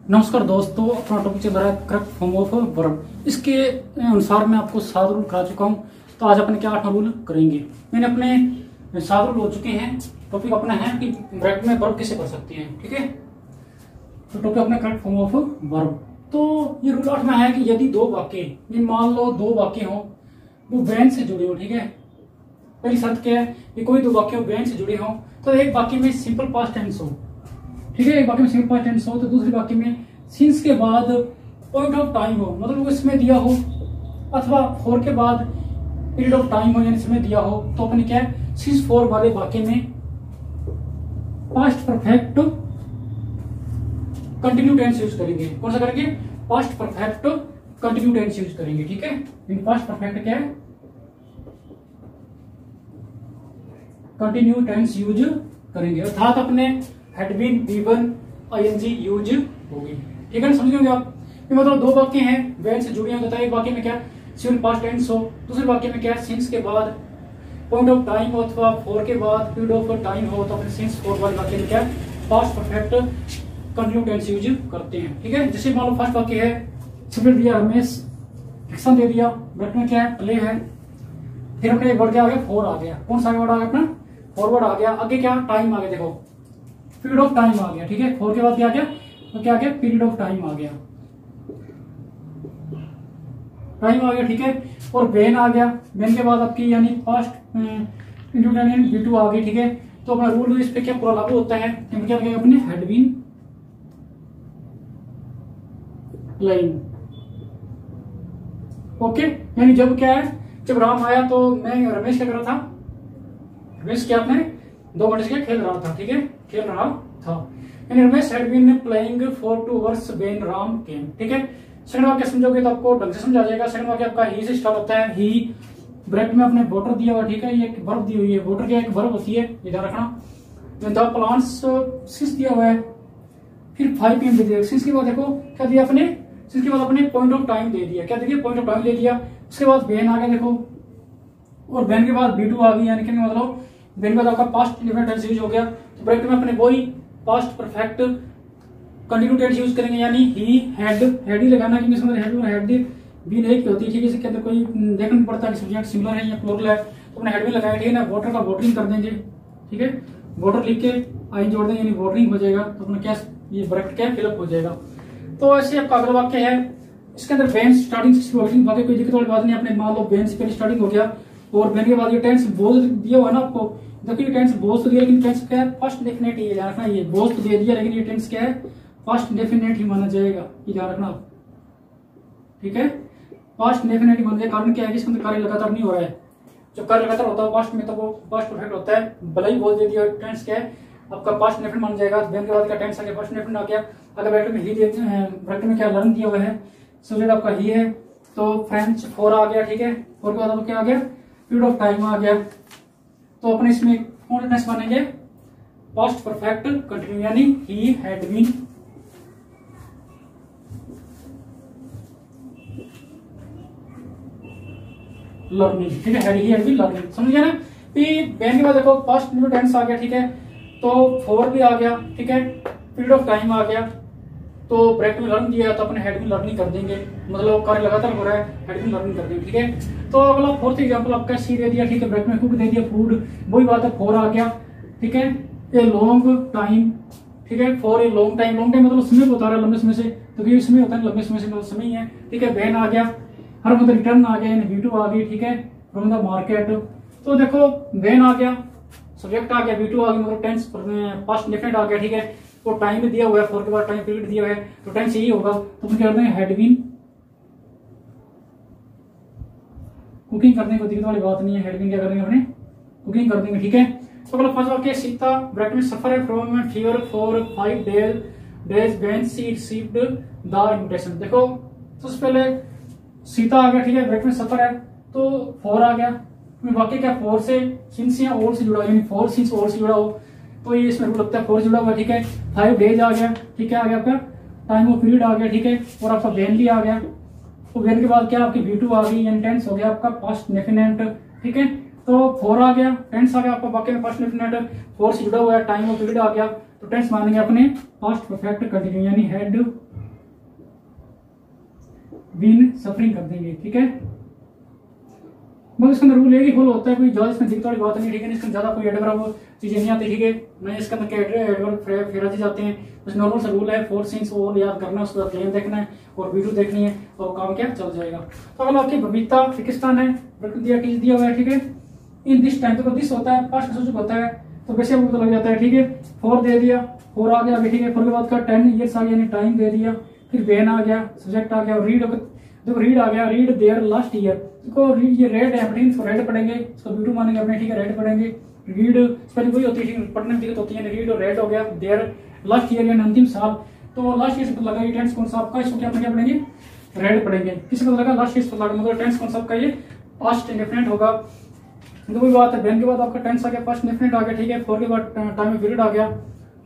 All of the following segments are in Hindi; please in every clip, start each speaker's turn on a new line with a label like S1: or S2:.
S1: नमस्कार दोस्तों, अपना टॉपिक चल रहा है करेक्ट फॉर्म ऑफ वर्ब। इसके अनुसार मैं आपको 7 रूल करा चुका हूँ। तो आज अपने क्या 8 रूल करेंगे। मैंने अपने 7 रूल हो चुके हैं। टॉपिक अपना है कि ब्रैकेट में वर्ब कैसे कर सकते हैं। ठीक है, तो टॉपिक अपना करेक्ट फॉर्म ऑफ वर्ब। तो ये रूल 8 में है कि यदि 2 वाक्य, मान लो 2 वाक्य हो वो वैन से जुड़े हो। ठीक है, पहली शर्त क्या है कि कोई 2 वाक्य वैन से जुड़े हो। तो एक वाक्य में सिंपल पास्ट टेंस हो। ठीक है, एक वाक्य में सिंपल पास्ट टेंस हो, तो दूसरे वाक्य में सिंस के बाद पॉइंट ऑफ टाइम हो, मतलब वो इसमें दिया हो, अथवा फॉर के बाद पीरियड ऑफ टाइम हो, यानी इसमें दिया हो। तो अपने क्या है, सिंस फॉर वाले वाक्य में past perfect continuous tense use करेंगे। कौन सा करेंगे? Past perfect continuous tense use करेंगे। ठीक है, इन पास्ट परफेक्ट क्या है, कंटिन्यू टेंस यूज करेंगे, अर्थात अपने had been, V one, I N G use होगी। ठीक है, समझ गए आप। मतलब 2 वाक्य हैं वैन से जुड़े हैं, एक वाक्य में क्या सिंपल पास्ट टेंस हो, दूसरे वाक्य में क्या सिंस के बाद पॉइंट ऑफ टाइम हो, अथवा फॉर के बाद पीरियड ऑफ टाइम हो। तो अपने सिंस फॉर वाले वाक्य में क्या past perfect continuous tense use करते हैं। ठीक है, जैसे मान लो फर्स्ट वाक्य है, सिंपल दिया रमेश, एक्शन दे दिया, ब्रैकेट में क्या है प्ले है, फिर अपने एक वर्ड क्या आ गया, फॉर आ गया। कौन सा वर्ड आ गया अपना? फॉरवर्ड आ गया। आगे क्या टाइम आ गया, देखो पीरियड ऑफ टाइम आ गया। ठीक है, फॉर के बाद क्या आ गया, तो क्या आ गया, पीरियड ऑफ टाइम आ गया, टाइम आ गया। ठीक है, और वेन आ गया। वेन के बाद आपकी यानी पास्ट V2 आ गई। ठीक है, तो अपना रूल इस पे क्या पूरा लागू होता है, क्या लगेगा अपने हैड बीन प्लेइंग। ओके, यानी जब क्या है, जब राम आया तो मैं रमेश क्या कर रहा था, रमेश क्या अपने 2 घंटे से खेल रहा था। ठीक है, खेल रहा था। Ramesh had been playing for 2 hours when Ram came. ठीक है, सेकंड वाक्य समझोगे तो आपको ढंग से समझ आ जाएगा। सेकंड वाक्य आपका ही से स्टार्ट होता है। ही ब्रैकेट में अपने वोटर दिया हुआ। ठीक है, ये एक वर्ब दी हुई है। वोटर क्या एक वर्ब होती है, ये ध्यान रखना। द प्लांट्स सिंस दिया हुआ है, फिर 5 PM दे दिया। सिंस के बाद देखो क्या दिया अपने, सिंस के बाद अपने पॉइंट ऑफ टाइम दे दिया। क्या दे दिया, पॉइंट ऑफ टाइम दे दिया। उसके बाद वेन आ गया देखो, और वेन के बाद V2 आ गई, यानी कि मतलब वेन के बाद आपका पास्ट इंडेफिनिट टेंस यूज हो गया। तो ब्रैकेट में अपने वही past perfect continuous tense use करेंगे, यानी ही हैड ही लगाना, क्योंकि इसमें हैड बीन एक ही होती है। ठीक है, इसके अंदर कोई देखना नहीं पड़ता कि सब्जेक्ट सिमिलर है या प्लूरल है, तो अपने हैड बीन लगाया। ठीक है ना, वाटर का वाटरिंग कर देंगे। ठीक है, वाटर लिख के आई जोड़ देंगे, यानी वाटरिंग हो जाएगा। तो अपना क्या ये ब्रैकेट क्या फिलअप हो जाएगा। तो ऐसे आपका अगला वाक्य है, इसके अंदर वेन स्टार्टिंग से बाकी कोई दिक्कत वाली बात नहीं। अपने मान लो वेन से पहले स्टार्टिंग हो गया, और वेन के बाद ये टेंस बोझ दिया हुआ है ना आपको। देखिए टेंस बोझ तो दिया, लेकिन टेंस क्या है, फर्स्ट डेफिनेट ही याद रखना। ये बोझ तो दे दिया, लेकिन ये टेंस क्या है, फर्स्ट डेफिनेट ही माना जाएगा, ये याद रखना। ठीक है, फर्स्ट डेफिनेट ही माना जाएगा। कारण क्या है कि इसके अंदर कार्य लगातार नहीं हो रहा है। जब कार्य लगातार होता है पास्ट में, तो वो पास्ट परफेक्ट होता है। भले ही बोझ दे दिया, टेंस क्या है आपका पास्ट डेफिनेट माना जाएगा। वेन के बाद का टेंस आ गया, फर्स्ट डेफिनेट आ गया। अगर ब्रैकेट में ही ब्रैकेट में क्या लर्न दिया हुआ है, सब्जेक्ट आपका ही है, तो फ्रेंच 4 आ गया। ठीक है, और के बाद आपको क्या आ गया, पीरियड ऑफ टाइम आ गया। तो अपने इसमें कौन सा टेंस मानेंगे, पास्ट परफेक्ट कंटिन्यू, यानी ही हैड बीन लर्निंग। ठीक है, ही हैड बीन लर्निंग, समझ गया ना। वेन के बाद देखो पास्ट टेंस आ गया। ठीक है, तो फॉर भी आ गया। ठीक है, पीरियड ऑफ टाइम आ गया, तो ब्रैकेट में लर्न दिया, तो अपने हैड बीन लर्निंग कर देंगे, मतलब कार्य लगातार हो रहा है, हैड बीन लर्निंग कर देंगे। ठीक है, तो अगला फोर्थ एग्जांपल आपका सी दे दिया। ठीक है, ब्रैकेट में कुक दे दिया, फूड, वही बात है, 4 आ गया। ठीक है, ए लॉन्ग टाइम। ठीक है, for a long time, long time मतलब समय को बता रहा है, लंबे समय से, तो ये समय होता है लंबे समय से, मतलब समय ही है। ठीक है, वेन आ गया, हर मतलब रिटर्न आ गया, V2 आ गई। ठीक है, फ्रॉम द मार्केट। तो देखो वेन आ गया, सब्जेक्ट आ गया, V2 आ गया, मतलब टेंस पास्ट डेफिनेट आ गया। ठीक है, तो टाइम भी दिया हुआ है, 4 के बाद टाइम पीरियड दिया है, तो टेंस यही होगा। तो क्या करते हैं, हैड बीन कुकिंग करने को दिक्कत वाली बात नहीं है। हैड बीन क्या करेंगे अपने, कुकिंग कर देंगे। ठीक है, तो अगला फर्स्ट वाक्य, सीता ब्रैकेट में सफर है from fever for 5 days when she received the invitation. देखो सबसे पहले सीता आ गया। ठीक है, ब्रैकेट में सफर है, तो 4 आ गया। वाक्य क्या, 4 से सिंस या और से जुड़ा, यानी 4 सिंस और से जुड़ा हो, तो ये इसमें रूल लगता है 4 जुड़ा हुआ। ठीक है, 5 डेज आ गया। ठीक है, आ गया आपका टाइम ऑफ पीरियड आ गया। ठीक है, और आपका वेन भी आ गया। तो वेन के बाद क्या आपकी V2 आ गई, यानी टेंस हो गया आपका पास्ट डेफिनेट। ठीक है, तो 4 आ गया, टेंस आ गया आपका वाक्य में पास्ट डेफिनेट, 4 से जुड़ा हुआ है, टाइम ऑफ पीरियड आ गया, तो टेंस मानेंगे अपने पास्ट परफेक्ट कंटिन्यू, यानी हैड बीन सफरिंग कर देंगे, ठीक है। मगर इसके अंदर रूल एक ही फॉलो होता है, कोई ज्यादा इसमें दिक्कत वाली बात नहीं, ठीक है। इसके ज्यादा कोई एडवर्ब चीजें नहीं आती, ठीक है। नहीं इसके अंदर एडवर्ब फेराजी जाते हैं, बस नॉर्मल सा रूल है 4 सीन्स और याद करना, उसके बाद गेम देखना है और वीडियो देखनी है और काम क्या चल जाएगा। तो अगर आपकी बबीता पाकिस्तान है, दिया हुआ है, ठीक है। इन दिस टाइम तो दिस होता है, पास्ट सूचक होता है, तो वैसे आपको पता लग जाता है, ठीक है। 4 दे दिया, 4 आ गया, ठीक है। 4 के बाद का 10 ईयर्स आ गया, यानी टाइम दे दिया, फिर वेन आ गया, सब्जेक्ट आ गया, और रीड, देखो रीड आ गया, रीड देयर लास्ट ईयर, देखो ये रेड है अपनी, इसको रेड पढ़ेंगे, इसको ब्यूटू मानेंगे अपने, ठीक है। रेड पढ़ेंगे, रीड स्पेलिंग वही होती है, पढ़ने में दिक्कत होती है, रीड और रेड हो गया, देयर लास्ट ईयर यानी अंतिम साल, तो लास्ट ईयर से पता लगा ये टेंस कौन सा आपका, इसको क्या पढ़ेंगे, रेड पढ़ेंगे। किसी को लगा लास्ट ईयर से पता लगा, मतलब टेंस कौन सा आपका ये पास्ट इंडेफिनिट होगा। तो वही बात है, वेन के बाद आपका टेंस आ गया, पास्ट इंडेफिनिट आ गया, ठीक है। 4 के बाद टाइम ऑफ पीरियड आ गया,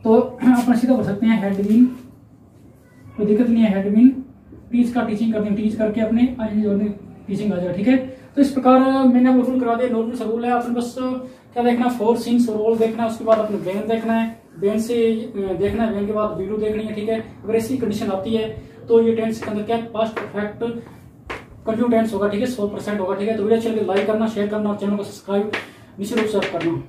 S1: तो अपना सीधा बोल सकते हैं हैड बीन, कोई दिक्कत नहीं है, हैड बीन टीच का टीचिंग करनी, टीच करके अपने टीचिंग आ जाएगा, ठीक है। तो इस प्रकार मैंने अब रूल करा दिया, नॉर्मल सा रूल है, आपने बस क्या देखना, 4 सीन्स रोल देखना है, उसके बाद अपने वेन देखना है, वेन से देखना है, वेन के बाद वीडियो देखनी है, ठीक है। अगर ऐसी कंडीशन आती है तो ये टेंस के अंदर क्या पास्ट परफेक्ट कंटिन्यू टेंस होगा, ठीक है, 100% होगा, ठीक है। तो वीडियो अच्छी लगे लाइक करना, शेयर करना और चैनल को सब्सक्राइब निश्चित रूप से करना।